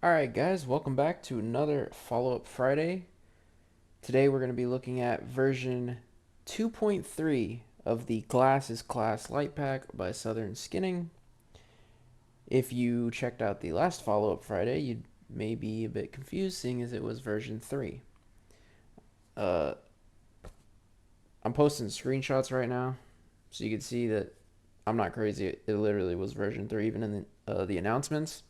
Alright guys, welcome back to another follow-up Friday. Today we're going to be looking at version 2.3 of the Glasses Class Lightpack by Southern Skinning. If you checked out the last follow-up Friday, you may be a bit confused seeing as it was version 3. Uh, I'm posting screenshots right now so you can see that I'm not crazy. It literally was version 3 even in the announcements.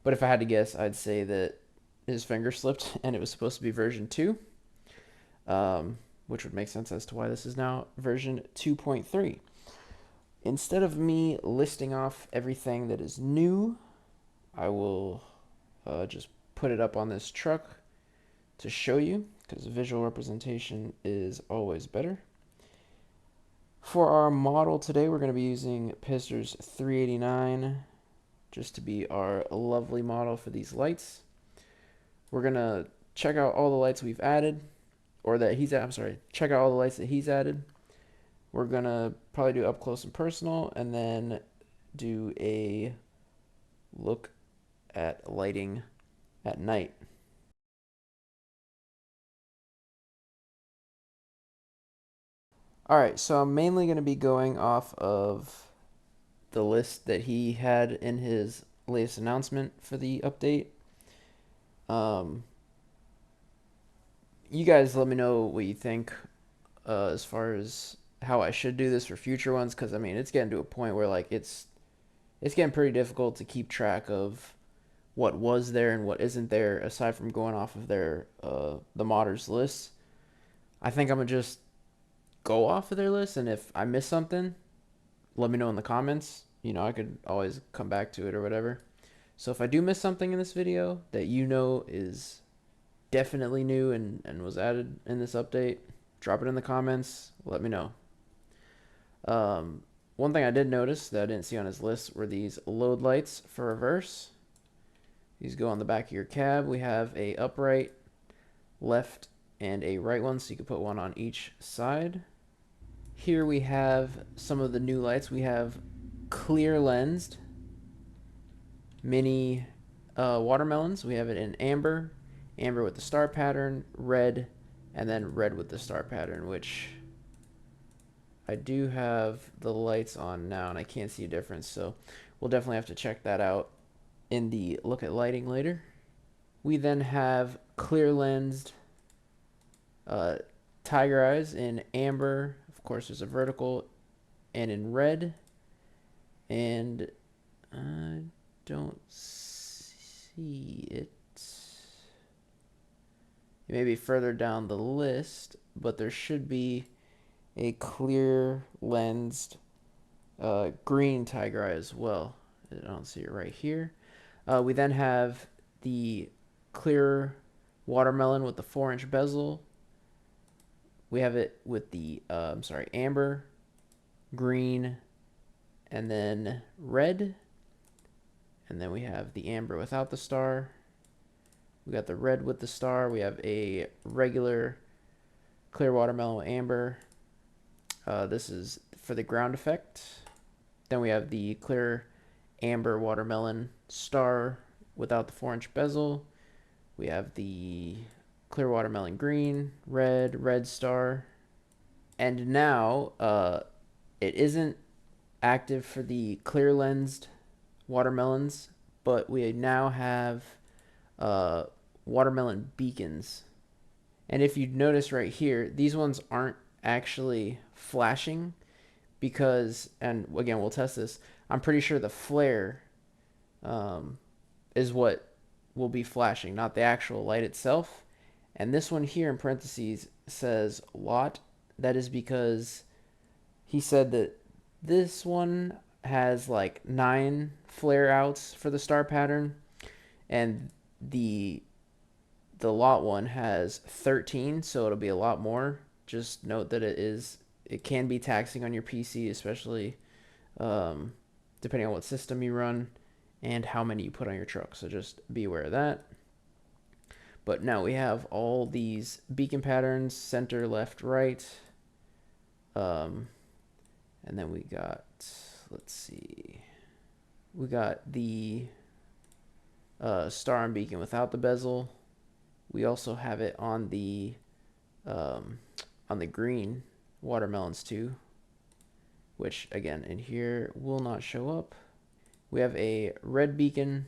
But if I had to guess, I'd say that his finger slipped and it was supposed to be version 2, which would make sense as to why this is now version 2.3. Instead of me listing off everything that is new, I will just put it up on this truck to show you, because visual representation is always better. For our model today, we're going to be using Pisters 389 just to be our lovely model for these lights. We're going to check out all the lights we've added, or that he's, I'm sorry, check out all the lights that he's added. We're going to probably do up close and personal, and then do a look at lighting at night. Alright, so I'm mainly going to be going off of the list that he had in his latest announcement for the update. Um, you guys let me know what you think as far as how I should do this for future ones, because I mean it's getting to a point where like it's getting pretty difficult to keep track of what was there and what isn't there aside from going off of their the modders list. I think I'm gonna just go off of their list, and if I miss something, let me know in the comments. You know, I could always come back to it or whatever. So if I do miss something in this video that you know is definitely new and was added in this update, drop it in the comments. Let me know. One thing I did notice that I didn't see on his list were these load lights for reverse. These go on the back of your cab. We have a upright, left, and a right one, so you can put one on each side. Here we have some of the new lights. We have clear lensed mini watermelons. We have it in amber, amber with the star pattern, red, and then red with the star pattern, which I do have the lights on now and I can't see a difference, so we'll definitely have to check that out in the look at lighting later. We then have clear lensed tiger eyes in amber. Of course, there's a vertical, and in red. And I don't see it. It may be further down the list, but there should be a clear lensed green tiger eye as well. I don't see it right here. We then have the clear watermelon with the 4-inch bezel. We have it with the amber, green, and then red. And then we have the amber without the star. We got the red with the star. We have a regular clear watermelon with amber. This is for the ground effect. Then we have the clear amber watermelon star without the 4-inch bezel. We have the clear watermelon green, red star. And now it isn't active for the clear lensed watermelons, but we now have watermelon beacons. And if you notice right here, these ones aren't actually flashing because, and again, we'll test this, I'm pretty sure the flare is what will be flashing, not the actual light itself. And this one here in parentheses says lot. That is because he said that this one has like 9 flare outs for the star pattern, and the lot one has 13, so it'll be a lot more. Just note that it can be taxing on your PC, especially depending on what system you run and how many you put on your truck. So just be aware of that. But now we have all these beacon patterns, center, left, right. And then we got, let's see, we got the star and beacon without the bezel. We also have it um, on the green watermelons too, which again in here will not show up. We have a red beacon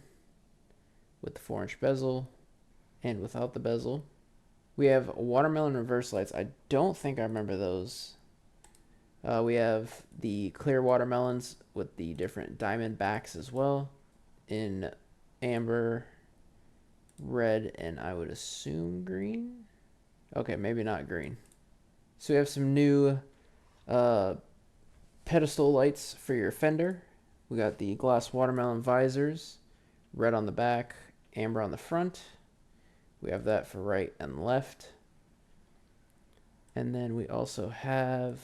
with the 4-inch bezel and without the bezel. We have watermelon reverse lights. I don't think I remember those. We have the clear watermelons with the different diamond backs as well in amber, red, and I would assume green. Okay, maybe not green. So we have some new uh, pedestal lights for your fender. We got the glass watermelon visors, red on the back, amber on the front. We have that for right and left. And then we also have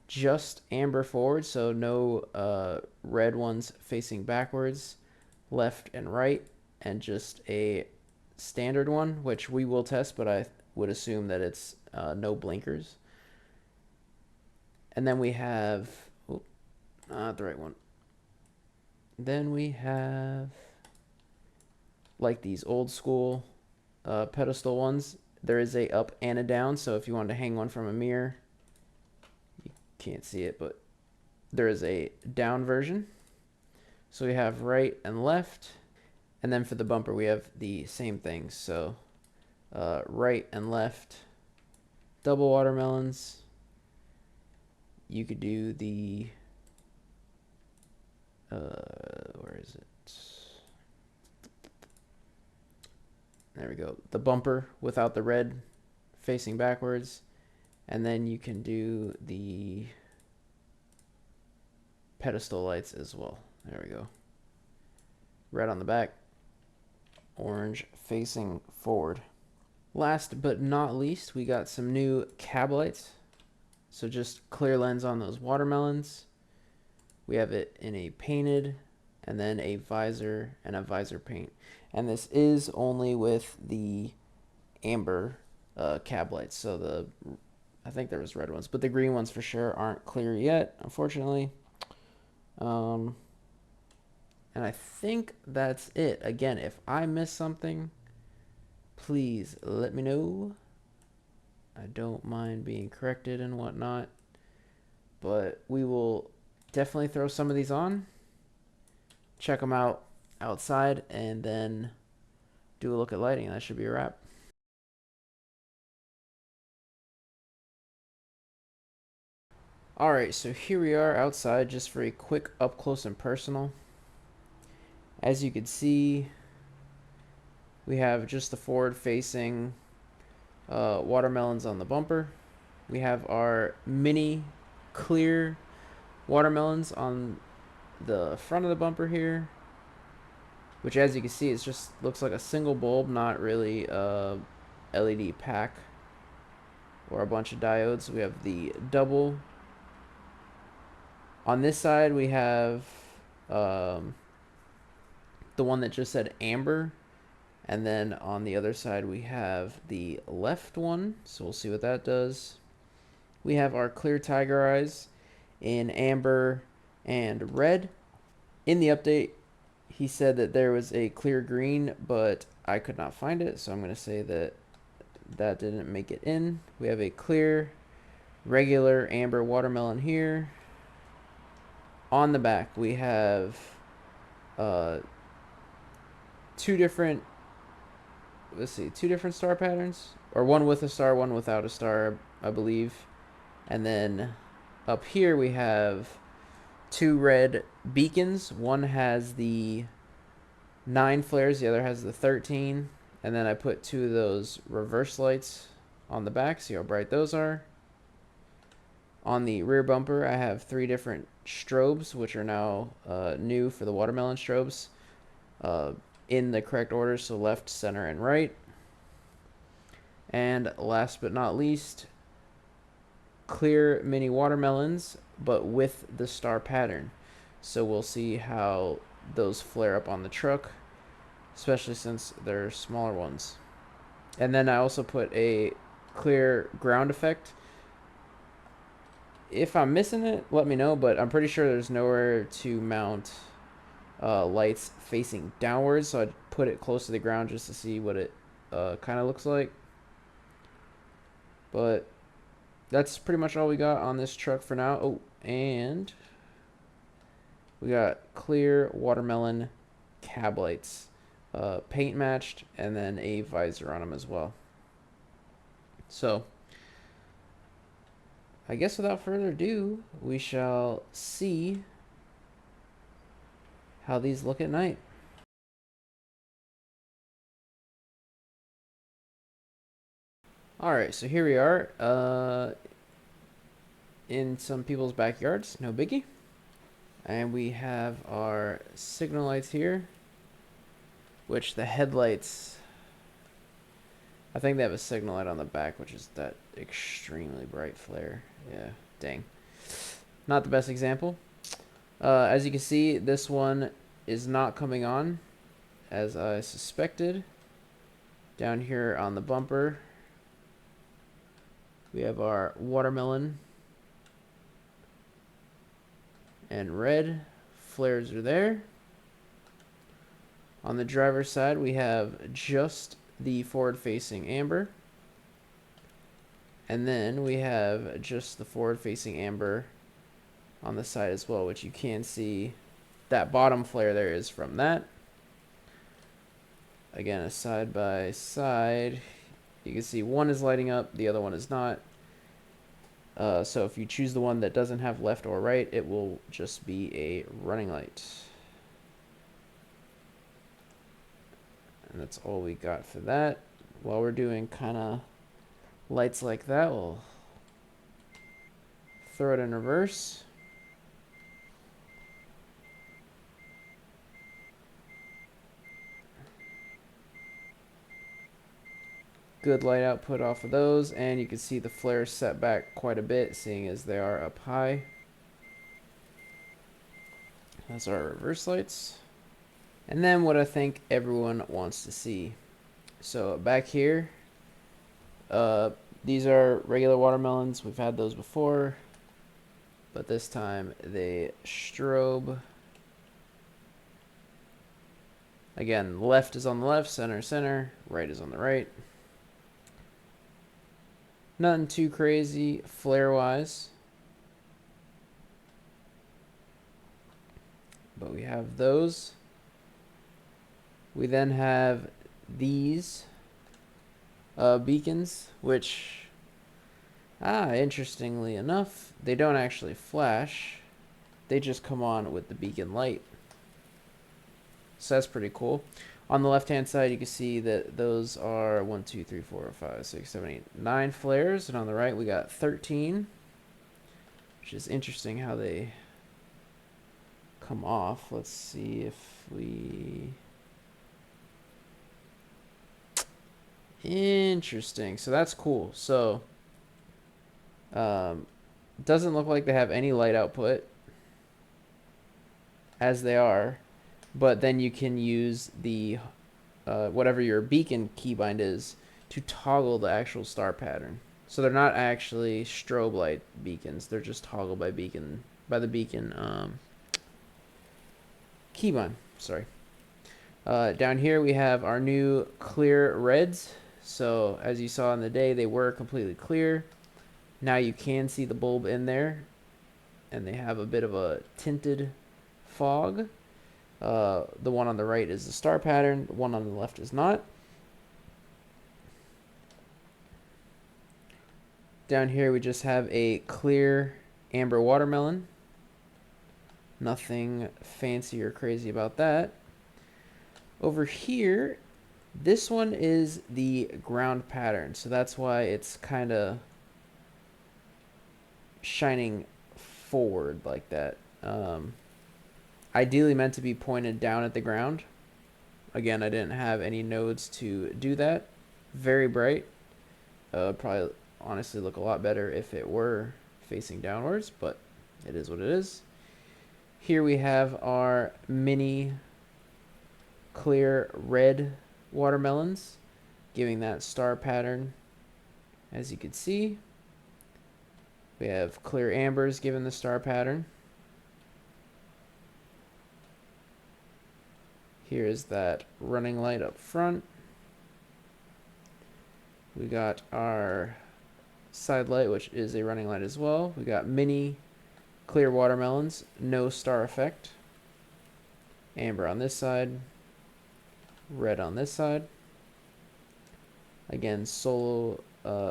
just amber forward, so no red ones facing backwards, left and right, and just a standard one, which we will test, but I would assume that it's no blinkers. And then we have, oh, not the right one. Then we have like these old school pedestal ones. There is a up and a down, so if you wanted to hang one from a mirror, you can't see it, but there is a down version. So we have right and left, and then for the bumper we have the same thing. So right and left, double watermelons. You could do the where is it? There we go. The bumper without the red facing backwards. And then you can do the pedestal lights as well. There we go. Red on the back, orange facing forward. Last but not least, we got some new cab lights. So just clear lens on those watermelons. We have it in a painted and then a visor and a visor paint. And this is only with the amber cab lights. So I think there was red ones, but the green ones for sure aren't clear yet, unfortunately. And I think that's it. Again, if I missed something, please let me know. I don't mind being corrected and whatnot. But we will definitely throw some of these on, check them out outside, and then do a look at lighting. That should be a wrap. Alright, so here we are outside just for a quick up close and personal. As you can see, we have just the forward facing watermelons on the bumper. We have our mini clear watermelons on the front of the bumper here, which as you can see, it just looks like a single bulb, not really a LED pack or a bunch of diodes. We have the double. On this side, we have the one that just said amber. And then on the other side, we have the left one. So we'll see what that does. We have our clear tiger eyes in amber and red. In the update, he said that there was a clear green, but I could not find it. So I'm going to say that that didn't make it in. We have a clear, regular amber watermelon here. On the back, we have two different star patterns, or one with a star, one without a star, I believe. And then up here we have two red beacons. One has the 9 flares, the other has the 13. And then I put 2 of those reverse lights on the back, see how bright those are. On the rear bumper, I have 3 different strobes, which are now new for the watermelon strobes, in the correct order, so left, center, and right. And last but not least, clear mini watermelons, but with the star pattern. So we'll see how those flare up on the truck, especially since they're smaller ones. And then I also put a clear ground effect. If I'm missing it, let me know, but I'm pretty sure there's nowhere to mount lights facing downwards. So I'd put it close to the ground just to see what it kind of looks like. But that's pretty much all we got on this truck for now. Oh, and we got clear watermelon cab lights, paint matched, and then a visor on them as well. So I guess without further ado, we shall see how these look at night. Alright, so here we are in some people's backyards, no biggie. And we have our signal lights here, which the headlights, I think they have a signal light on the back, which is that extremely bright flare. Yeah, dang. Not the best example. As you can see, this one is not coming on, as I suspected. Down here on the bumper, we have our watermelon and red flares are there. On the driver's side, we have just the forward-facing amber. And then we have just the forward-facing amber on the side as well, which you can see that bottom flare there is from that. Again, a side by side. You can see one is lighting up, the other one is not. So if you choose the one that doesn't have left or right, it will just be a running light. And that's all we got for that. While we're doing kind of lights like that, we'll throw it in reverse. Good light output off of those, and you can see the flares set back quite a bit, seeing as they are up high. That's our reverse lights. And then what I think everyone wants to see. So back here, these are regular watermelons. We've had those before, but this time they strobe. Again, left is on the left, center, center, right is on the right. Nothing too crazy flare-wise. But we have those. We then have these beacons, which, interestingly enough, they don't actually flash. They just come on with the beacon light. So that's pretty cool. On the left-hand side, you can see that those are 1, 2, 3, 4, 5, 6, 7, 8, 9 flares. And on the right, we got 13, which is interesting how they come off. Let's see if we... Interesting. So that's cool. So, doesn't look like they have any light output as they are. But then you can use the whatever your beacon keybind is to toggle the actual star pattern. So they're not actually strobe light beacons. They're just toggled by the beacon keybind. Sorry. Down here we have our new clear reds. So as you saw in the day, they were completely clear. Now you can see the bulb in there, and they have a bit of a tinted fog. The one on the right is the star pattern. The one on the left is not. Down here we just have a clear amber watermelon. Nothing fancy or crazy about that. Over here, this one is the ground pattern. So that's why it's kind of shining forward like that. Ideally meant to be pointed down at the ground. Again, I didn't have any nodes to do that. Very bright. Probably honestly look a lot better if it were facing downwards, but it is what it is. Here we have our mini clear red watermelons, giving that star pattern. As you can see, we have clear ambers giving the star pattern. Here is that running light up front. We got our side light, which is a running light as well. We got mini clear watermelons, no star effect. Amber on this side, red on this side. Again, solo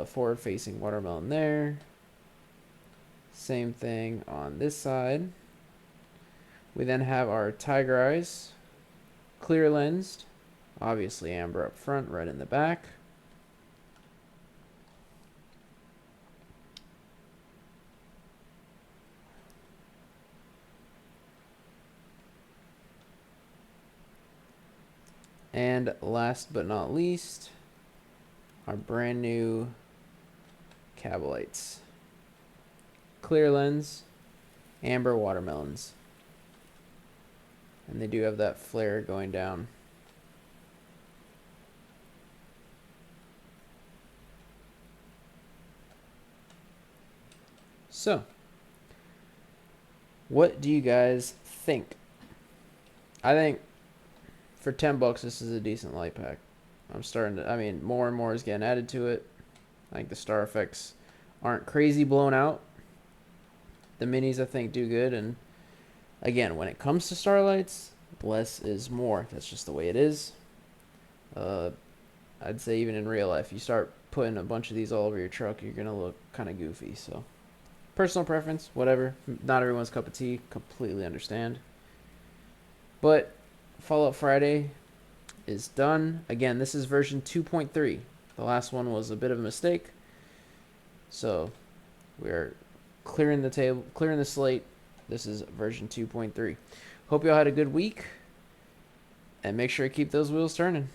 forward facing watermelon there. Same thing on this side. We then have our tiger eyes, clear lensed, obviously amber up front, red in the back. And last but not least, our brand new Cabalites. Clear lens, amber watermelons. And they do have that flare going down. So, what do you guys think? I think for 10 bucks, this is a decent light pack. I'm starting to, I mean, more and more is getting added to it. I think the star effects aren't crazy blown out. The minis, I think, do good. And again, when it comes to starlights, less is more. That's just the way it is. I'd say even in real life, you start putting a bunch of these all over your truck, you're going to look kind of goofy. So, personal preference, whatever. Not everyone's cup of tea. Completely understand. But Fallout Friday is done. Again, this is version 2.3. The last one was a bit of a mistake. So, we're clearing the table, clearing the slate. This is version 2.3. Hope y'all had a good week. And make sure to keep those wheels turning.